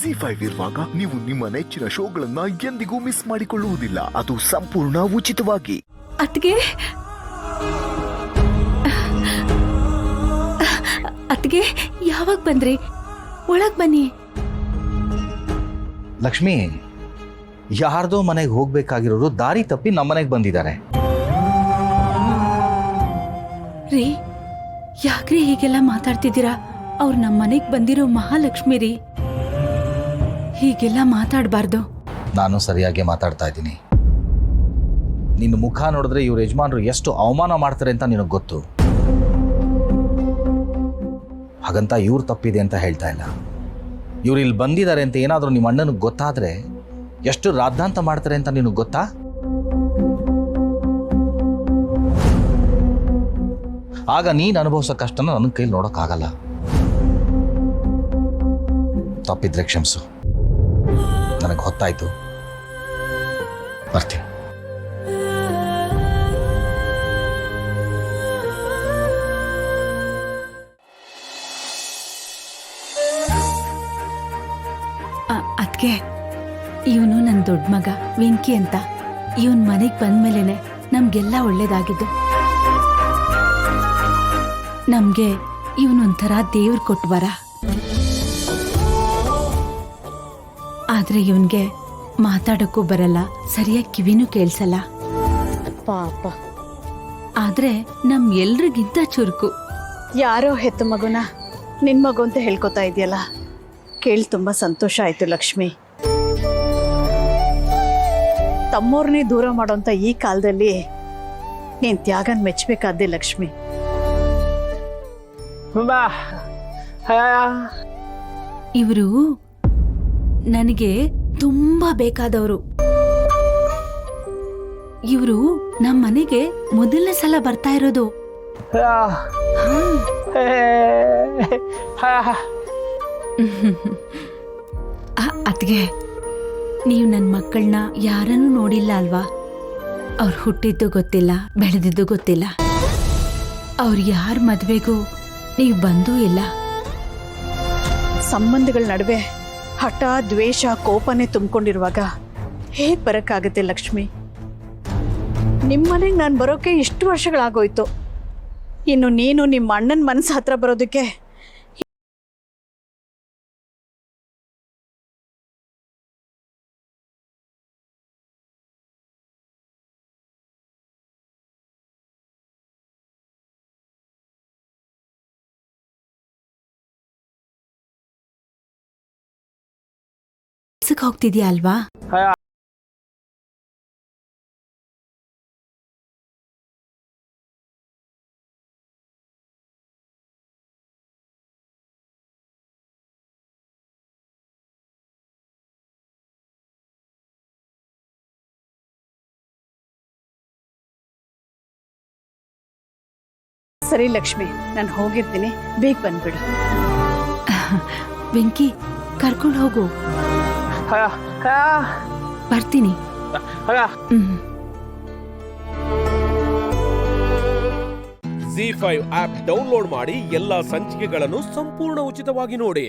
ZEE5 ಇರುವಾಗ ನೀವು ನಿಮ್ಮ ನೆಚ್ಚಿನ ಶೋಗಳನ್ನ ಎಂದಿಗೂ ಮಿಸ್ ಮಾಡಿಕೊಳ್ಳುವುದಿಲ್ಲ. ಅದು ಸಂಪೂರ್ಣ ಉಚಿತವಾಗಿ. ಅತ್ಗೆ ಯಾವಾಗ ಬಂದ್ರಿ? ಒಳಗ್ ಬನ್ನಿ. ಲಕ್ಷ್ಮಿ, ಯಾರ್ದೋ ಮನೆಗೆ ಹೋಗ್ಬೇಕಾಗಿರೋರು ದಾರಿ ತಪ್ಪಿ ನಮ್ಮನೆಗೆ ಬಂದಿದ್ದಾರೆ. ರೀ, ಯಾಕ್ರಿ ಹೀಗೆಲ್ಲ ಮಾತಾಡ್ತಿದ್ದೀರಾ? ಅವ್ರು ನಮ್ಮ ಮನೆಗೆ ಬಂದಿರೋ ಮಹಾಲಕ್ಷ್ಮಿ ರೀ. ಹೀಗೆಲ್ಲ ಮಾತಾಡಬಾರ್ದು. ನಾನು ಸರಿಯಾಗಿ ಮಾತಾಡ್ತಾ ಇದ್ದೀನಿ. ನಿನ್ನ ಮುಖ ನೋಡಿದ್ರೆ ಇವ್ರ ಯಜಮಾನರು ಎಷ್ಟು ಅವಮಾನ ಮಾಡ್ತಾರೆ ಅಂತ ನಿನಗೆ ಗೊತ್ತು. ಹಾಗಂತ ಇವ್ರು ತಪ್ಪಿದೆ ಅಂತ ಹೇಳ್ತಾ ಇಲ್ಲ. ಇವ್ರು ಇಲ್ಲಿ ಬಂದಿದ್ದಾರೆ ಅಂತ ಏನಾದರೂ ನಿಮ್ಮ ಅಣ್ಣನಿಗೆ ಗೊತ್ತಾದರೆ ಎಷ್ಟು ರಾದ್ಧಾಂತ ಮಾಡ್ತಾರೆ ಅಂತ ನಿನಗೆ ಗೊತ್ತಾ? ಆಗ ನೀನು ಅನುಭವಿಸೋ ಕಷ್ಟನ ನನ್ನ ಕೈಲಿ ನೋಡೋಕ್ಕಾಗಲ್ಲ. ತಪ್ಪಿದ್ರೆ ಕ್ಷಮಿಸು. ನನಗೆ ಹೊತ್ತಾಯ್ತು, ಬರ್ತೀನಿ. ಅದ್ಕೆ ಇವನು ನನ್ನ ದೊಡ್ಡ ಮಗ ವೆಂಕಿ ಅಂತ. ಇವನ್ ಮನೆಗ್ ಬಂದ್ಮೇಲೆನೆ ನಮ್ಗೆಲ್ಲ ಒಳ್ಳೇದಾಗಿದ್ದು. ನಮ್ಗೆ ಇವನೊಂಥರ ದೇವ್ರ ಕೊಟ್ಟು ಬರ. ಆದ್ರೆ ಇವನ್ಗೆ ಮಾತಾಡಕ್ಕೂ ಬರಲ್ಲ, ಸರಿಯಾಗಿ ಕಿವಿನೂ ಕೇಳಿಸಲ್ಲ. ಪಾಪ. ಆದ್ರೆ ನಮ್ ಎಲ್ರಿಗಿಂತ ಚುರುಕು. ಯಾರೋ ಹೆತ್ತ ಮಗುನ ನಿನ್ ಮಗು ಅಂತ ಹೇಳ್ಕೊತಾ ಇದೆಯಲ್ಲ, ಕೇಳಿ ತುಂಬಾ ಸಂತೋಷ ಆಯ್ತು ಲಕ್ಷ್ಮಿ. ತಮ್ಮೋರ್ನೇ ದೂರ ಮಾಡೋಂತ ಈ ಕಾಲದಲ್ಲಿ ನೀನ್ ತ್ಯಾಗನ್ ಮೆಚ್ಚಬೇಕಾದ್ದೆ ಲಕ್ಷ್ಮಿ. ಇವರು ನನಗೆ ತುಂಬಾ ಬೇಕಾದವರು. ಇವರು ನಮ್ಮ ಮನೆಗೆ ಮೊದಲನೇ ಸಲ ಬರ್ತಾ ಇರೋದು. ಅದ್ಗೆ ನೀವು ನನ್ನ ಮಕ್ಕಳನ್ನ ಯಾರನ್ನೂ ನೋಡಿಲ್ಲ ಅಲ್ವಾ? ಅವ್ರು ಹುಟ್ಟಿದ್ದು ಗೊತ್ತಿಲ್ಲ, ಬೆಳೆದಿದ್ದು ಗೊತ್ತಿಲ್ಲ. ಅವ್ರು ಯಾರ ಮದ್ವೆಗೂ ನೀವು ಬಂದೂ ಇಲ್ಲ. ಸಂಬಂಧಗಳ ನಡುವೆ ಹಠ, ದ್ವೇಷ, ಕೋಪನೇ ತುಂಬಿಕೊಂಡಿರುವಾಗ ಹೇಗ್ ಬರಕ್ಕಾಗತ್ತೆ ಲಕ್ಷ್ಮಿ? ನಿಮ್ಮನೆಗೆ ನಾನು ಬರೋಕೆ ಇಷ್ಟು ವರ್ಷಗಳಾಗೋಯ್ತು. ಇನ್ನು ನೀನು ನಿಮ್ಮ ಅಣ್ಣನ ಮನಸ್ಸು ಹತ್ರ ಬರೋದಕ್ಕೆ ಹೋಗ್ತಿದ್ಯಾ ಅಲ್ವಾ? ಸರಿ ಲಕ್ಷ್ಮಿ, ನಾನು ಹೋಗಿರ್ತೀನಿ, ಬೇಗ ಬಂದ್ಬಿಡು. ವೆಂಕಿ, ಕರ್ಕೊಂಡು ಹೋಗು. ಬರ್ತೀನಿ. ZEE5 ಆಪ್ ಡೌನ್ಲೋಡ್ ಮಾಡಿ ಎಲ್ಲಾ ಸಂಚಿಕೆಗಳನ್ನು ಸಂಪೂರ್ಣ ಉಚಿತವಾಗಿ ನೋಡಿ.